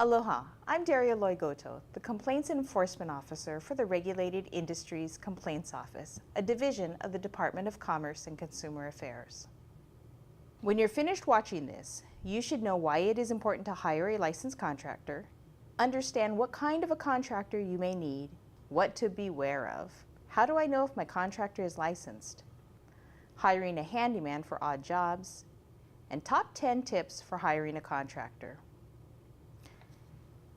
Aloha, I'm Daria Loigoto, the Complaints Enforcement Officer for the Regulated Industries Complaints Office, a division of the Department of Commerce and Consumer Affairs. When you're finished watching this, you should know why it is important to hire a licensed contractor, understand what kind of a contractor you may need, what to beware of, how do I know if my contractor is licensed, hiring a handyman for odd jobs, and top 10 tips for hiring a contractor.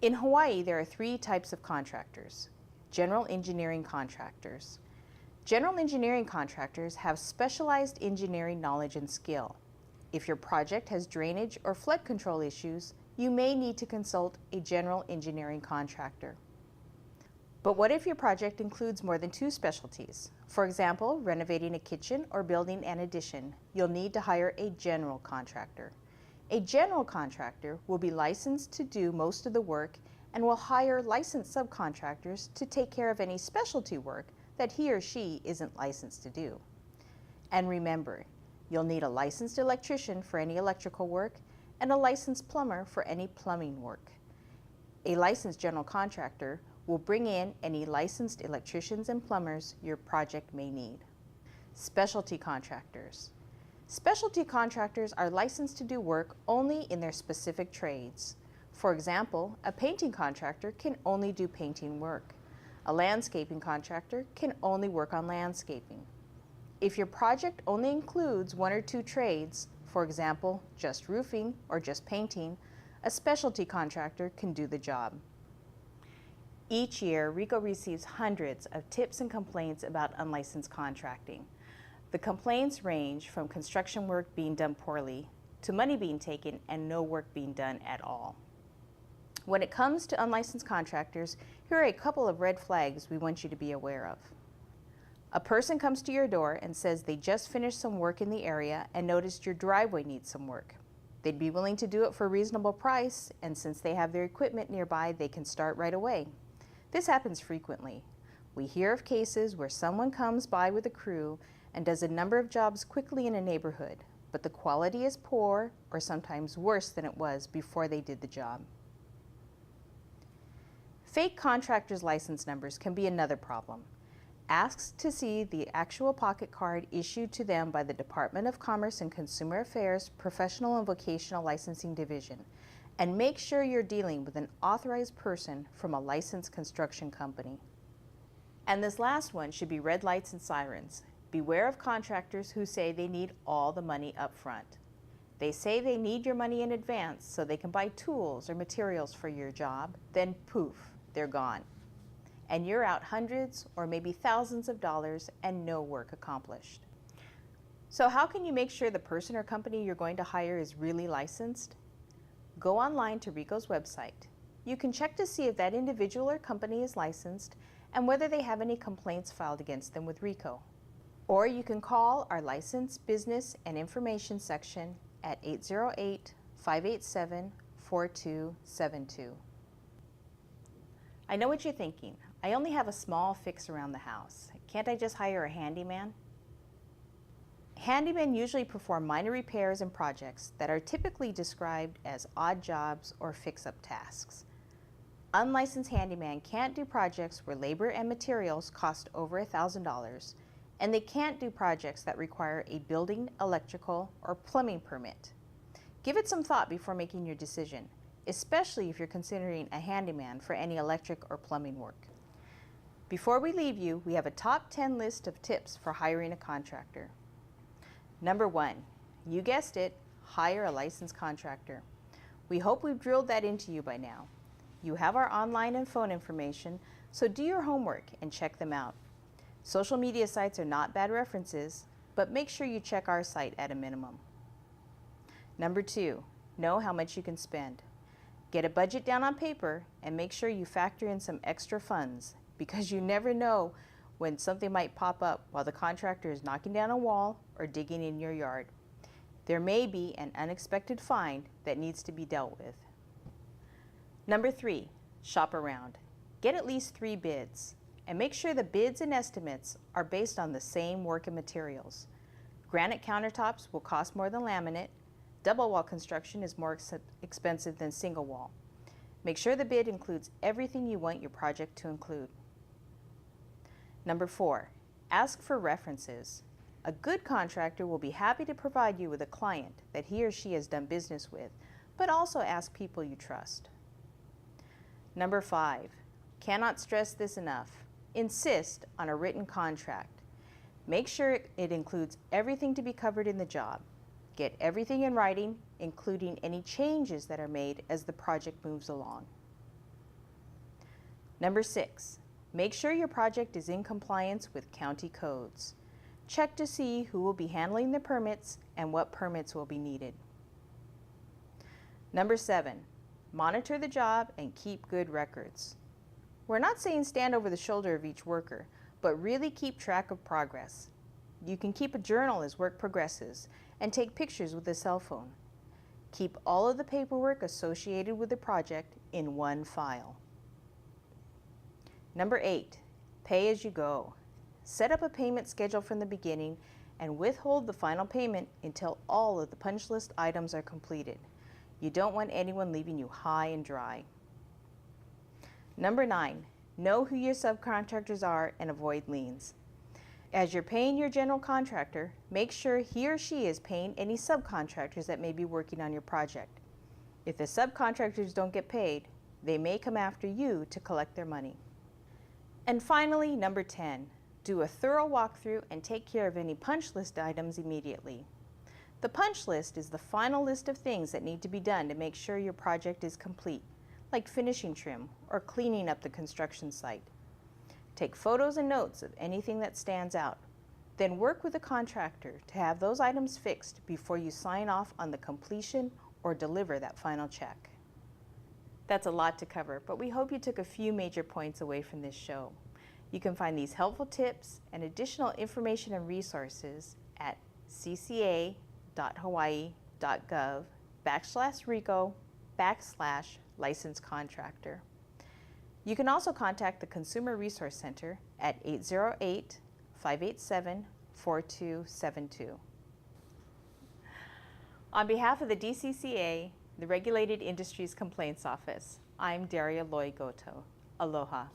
In Hawaii, there are 3 types of contractors. General engineering contractors. General engineering contractors have specialized engineering knowledge and skill. If your project has drainage or flood control issues, you may need to consult a general engineering contractor. But what if your project includes more than 2 specialties? For example, renovating a kitchen or building an addition, you'll need to hire a general contractor. A general contractor will be licensed to do most of the work and will hire licensed subcontractors to take care of any specialty work that he or she isn't licensed to do. And remember, you'll need a licensed electrician for any electrical work and a licensed plumber for any plumbing work. A licensed general contractor will bring in any licensed electricians and plumbers your project may need. Specialty contractors. Specialty contractors are licensed to do work only in their specific trades. For example, a painting contractor can only do painting work. A landscaping contractor can only work on landscaping. If your project only includes 1 or 2 trades, for example, just roofing or just painting, a specialty contractor can do the job. Each year, RICO receives hundreds of tips and complaints about unlicensed contracting. The complaints range from construction work being done poorly to money being taken and no work being done at all. When it comes to unlicensed contractors, here are a couple of red flags we want you to be aware of. A person comes to your door and says they just finished some work in the area and noticed your driveway needs some work. They'd be willing to do it for a reasonable price, and since they have their equipment nearby, they can start right away. This happens frequently. We hear of cases where someone comes by with a crew and does a number of jobs quickly in a neighborhood, but the quality is poor or sometimes worse than it was before they did the job. Fake contractors' license numbers can be another problem. Ask to see the actual pocket card issued to them by the Department of Commerce and Consumer Affairs Professional and Vocational Licensing Division, and make sure you're dealing with an authorized person from a licensed construction company. And this last one should be red lights and sirens. Beware of contractors who say they need all the money up front. They say they need your money in advance so they can buy tools or materials for your job, then poof, they're gone. And you're out hundreds or maybe thousands of dollars and no work accomplished. So how can you make sure the person or company you're going to hire is really licensed? Go online to RICO's website. You can check to see if that individual or company is licensed and whether they have any complaints filed against them with RICO. Or you can call our License, Business, and Information section at 808-587-4272. I know what you're thinking. I only have a small fix around the house. Can't I just hire a handyman? Handymen usually perform minor repairs and projects that are typically described as odd jobs or fix-up tasks. Unlicensed handyman can't do projects where labor and materials cost over $1,000, and they can't do projects that require a building, electrical, or plumbing permit. Give it some thought before making your decision, especially if you're considering a handyman for any electric or plumbing work. Before we leave you, we have a top 10 list of tips for hiring a contractor. Number 1, you guessed it, hire a licensed contractor. We hope we've drilled that into you by now. You have our online and phone information, so do your homework and check them out. Social media sites are not bad references, but make sure you check our site at a minimum. Number 2, know how much you can spend. Get a budget down on paper and make sure you factor in some extra funds, because you never know when something might pop up while the contractor is knocking down a wall or digging in your yard. There may be an unexpected find that needs to be dealt with. Number 3, shop around. Get at least 3 bids, and make sure the bids and estimates are based on the same work and materials. Granite countertops will cost more than laminate. Double wall construction is more expensive than single wall. Make sure the bid includes everything you want your project to include. Number 4, ask for references. A good contractor will be happy to provide you with a client that he or she has done business with, but also ask people you trust. Number 5, cannot stress this enough. Insist on a written contract. Make sure it includes everything to be covered in the job. Get everything in writing, including any changes that are made as the project moves along. Number 6, make sure your project is in compliance with county codes. Check to see who will be handling the permits and what permits will be needed. Number 7, monitor the job and keep good records. We're not saying stand over the shoulder of each worker, but really keep track of progress. You can keep a journal as work progresses and take pictures with a cell phone. Keep all of the paperwork associated with the project in one file. Number 8, pay as you go. Set up a payment schedule from the beginning and withhold the final payment until all of the punch list items are completed. You don't want anyone leaving you high and dry. Number 9, know who your subcontractors are and avoid liens. As you're paying your general contractor, make sure he or she is paying any subcontractors that may be working on your project. If the subcontractors don't get paid, they may come after you to collect their money. And finally, number 10, do a thorough walkthrough and take care of any punch list items immediately. The punch list is the final list of things that need to be done to make sure your project is complete, like finishing trim or cleaning up the construction site. Take photos and notes of anything that stands out. Then work with the contractor to have those items fixed before you sign off on the completion or deliver that final check. That's a lot to cover, but we hope you took a few major points away from this show. You can find these helpful tips and additional information and resources at cca.hawaii.gov/RICO/licensed contractor. You can also contact the Consumer Resource Center at 808-587-4272. On behalf of the DCCA, the Regulated Industries Complaints Office, I'm Daria Loy Goto. Aloha.